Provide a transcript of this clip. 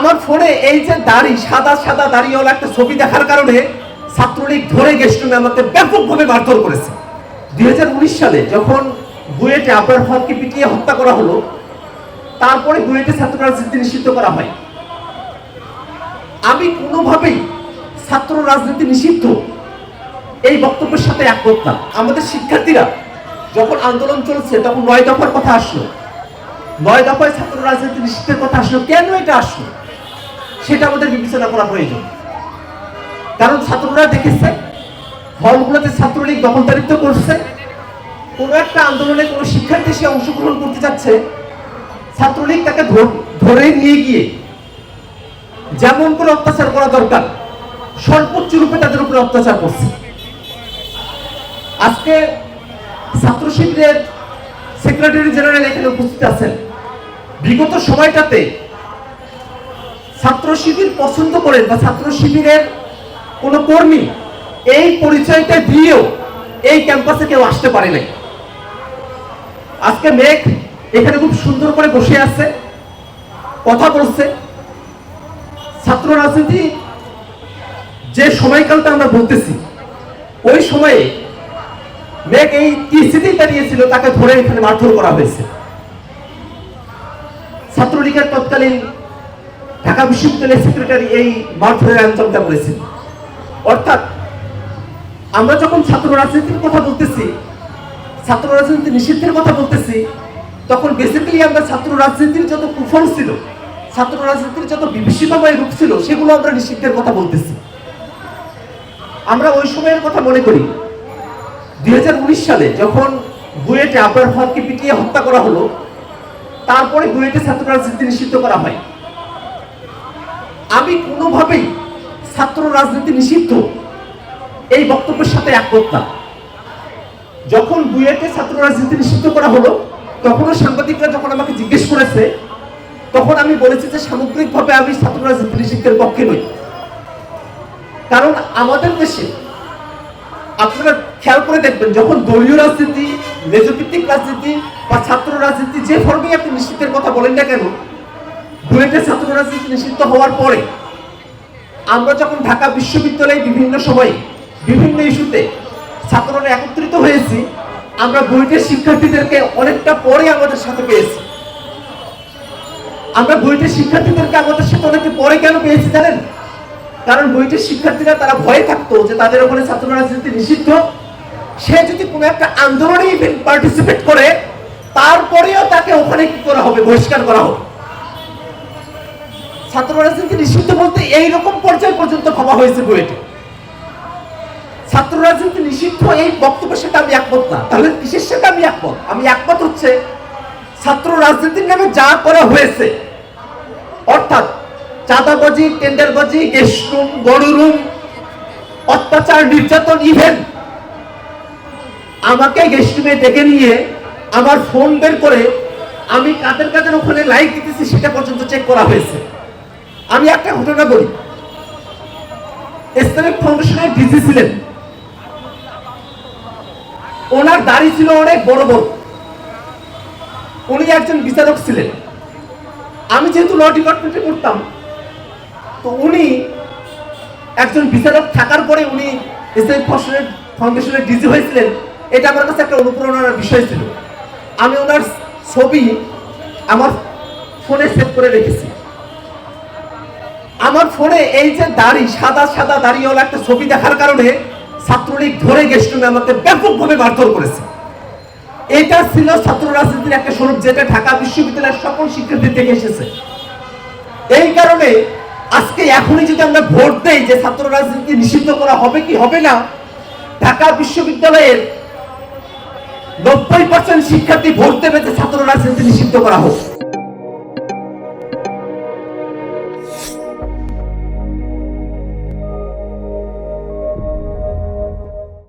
আমার ফোনে এই যে দাড়ি সাদা সাদা দাড়িওয়ালা একটা ছবি দেখার কারণে ছাত্রলীগ ধরে গেস্টুমে আমাকে ব্যাপকভাবে মারধর করেছে। 2019 সালে যখন বুয়েটে আবরার ফারুককে পিটিয়ে হত্যা করা হলো, তারপরে বুয়েটে ছাত্র রাজনীতি নিষিদ্ধ করা হয়। আমি কোনোভাবেই ছাত্র রাজনীতি নিষিদ্ধ এই বক্তব্যের সাথে একমত না। আমাদের শিক্ষার্থীরা যখন আন্দোলন চলছে তখন 9 দফার কথা আসলো, 9 দফায় ছাত্র রাজনীতি নিষিদ্ধের কথা আসলো। কেন এটা আসলো সেটা আমাদের বিবেচনা করা প্রয়োজন। কারণ ছাত্ররা দেখেছে হলগুলোতে ছাত্রলীগ দখলদারিত্ব করছে। কোনো একটা আন্দোলনে কোনো শিক্ষার্থী সে অংশগ্রহণ করতে যাচ্ছে, ছাত্রলীগ তাকে ধরে নিয়ে গিয়ে যেমন করে অত্যাচার করা দরকার সর্বোচ্চ রূপে তাদের উপরে অত্যাচার করছে। আজকে ছাত্র শিবিরের সেক্রেটারি জেনারেল এখানে উপস্থিত আছেন। বিগত সময়টাতে ছাত্র শিবির পছন্দ করেন বা ছাত্র শিবিরের কোন কর্মী এই পরিচয়টা দিয়েও এই ক্যাম্পাসে কেউ আসতে পারে নাই। আজকে মেঘ এখানে খুব সুন্দর করে বসে আছে, কথা বলছে। ছাত্র রাজনীতি যে সময়কালটা আমরা বলতেছি, ওই সময়ে মেঘ এই স্থিতি দাঁড়িয়েছিল, তাকে ধরে এখানে মারধর করা হয়েছে। ছাত্রলীগের তৎকালীন ঢাকা বিশ্ববিদ্যালয়ের সেক্রেটারি এই মারধরের আঞ্জামটা করেছেন। অর্থাৎ আমরা যখন ছাত্র রাজনীতির কথা বলতেছি, ছাত্র রাজনীতি নিষিদ্ধের কথা বলতেছি, তখন বেসিক্যালি আমরা ছাত্র রাজনীতির যত কুফল ছিল, ছাত্র রাজনীতির যত বিভীষিকাময় রূপ ছিল, সেগুলো আমরা নিষিদ্ধের কথা বলতেছি। আমরা ওই সময়ের কথা মনে করি। 2019 সালে যখন বুয়েটে আবরার ফারুককে পিটিয়ে হত্যা করা হলো, তারপরে বুয়েটে ছাত্র রাজনীতি নিষিদ্ধ করা হয়। আমি কোনোভাবেই ছাত্র রাজনীতি নিষিদ্ধ এই বক্তব্যের সাথে একমত না। যখন বুয়েটে ছাত্র রাজনীতি নিষিদ্ধ করা হলো, তখনও সাংবাদিকরা যখন আমাকে জিজ্ঞেস করেছে, তখন আমি বলেছি যে সামগ্রিকভাবে আমি ছাত্র রাজনীতি নিষিদ্ধের পক্ষে নই। কারণ আমাদের দেশে আপনারা খেয়াল করে দেখবেন, যখন দলীয় রাজনীতি, মেজোভিত্তিক রাজনীতি বা ছাত্র রাজনীতি যে ফর্মে আপনি নিষিদ্ধের কথা বলেন না কেন, বুয়েটে ছাত্র রাজনীতি নিষিদ্ধ হওয়ার পরে আমরা যখন ঢাকা বিশ্ববিদ্যালয়ে বিভিন্ন সময়ে বিভিন্ন ইস্যুতে ছাত্ররা একত্রিত হয়েছি, আমরা বুয়েটের শিক্ষার্থীদেরকে অনেকটা পরে আমাদের সাথে পেয়েছি। আমরা বুয়েটের শিক্ষার্থীদেরকে আমাদের সাথে অনেকটা পরে কেন পেয়েছি জানেন? কারণ বুয়েটের শিক্ষার্থীরা তারা ভয়ে থাকতো যে তাদের ওখানে ছাত্র রাজনীতি নিষিদ্ধ, সে যদি কোনো একটা আন্দোলনে পার্টিসিপেট করে তারপরেও তাকে ওখানে কি করা হবে, বহিষ্কার করা হবে। ছাত্র রাজনীতি নিষিদ্ধ বলতে এইরকম পর্যায় পর্যন্ত ভাবা হয়েছে বুয়েটে। ছাত্র রাজনীতি নিষিদ্ধ এই বক্তব্যের সাথে আমি একমত না। তাহলে কিসের সাথে আমি একমত? আমি একমত হচ্ছে ছাত্র রাজনীতির নামে যা করা হয়েছে, অর্থাৎ চাঁদাবাজি, টেন্ডারবাজি, গেস্টরুম, গণরুম, অত্যাচার, নির্যাতন, ইভেন আমাকে গেস্টরুমে ডেকে নিয়ে আমার ফোন বের করে আমি কাদের কাদের ওখানে লাইক দিতেছি সেটা পর্যন্ত চেক করা হয়েছে। আমি একটা ঘটনা বলি। ইসলামিক ফাউন্ডেশনের ডিজি ছিলেন, ওনার দাড়ি ছিল অনেক বড় বড়। উনি একজন বিচারক ছিলেন। আমি যেহেতু ল ডিপার্টমেন্টে পড়তাম, তো উনি একজন বিচারক থাকার পরে উনি ইসলামিক ফাউন্ডেশনের ডিজি হয়েছিলেন। এটা আমার কাছে একটা অনুপ্রেরণার বিষয় ছিল। আমি ওনার ছবি আমার ফোনে সেভ করে রেখেছি। আমার ফোনে এই যে দাড়ি সাদা সাদা দাড়িওয়ালা একটা ছবি দেখার কারণে ছাত্রলীগ ধরে গেস্টুমে আমাকে ব্যাপকভাবে মারধর করেছে। এটা ছিল ছাত্র রাজনীতির একটা স্বরূপ, যেটা ঢাকা বিশ্ববিদ্যালয়ের সকল শিক্ষার্থী থেকে এসেছে। এই কারণে আজকে এখনই যদি আমরা ভোট দেই যে ছাত্র রাজনীতি নিষিদ্ধ করা হবে কি হবে না, ঢাকা বিশ্ববিদ্যালয়ের 90% শিক্ষার্থী ভোট দেবে যে ছাত্র রাজনীতি নিষিদ্ধ করা হোক।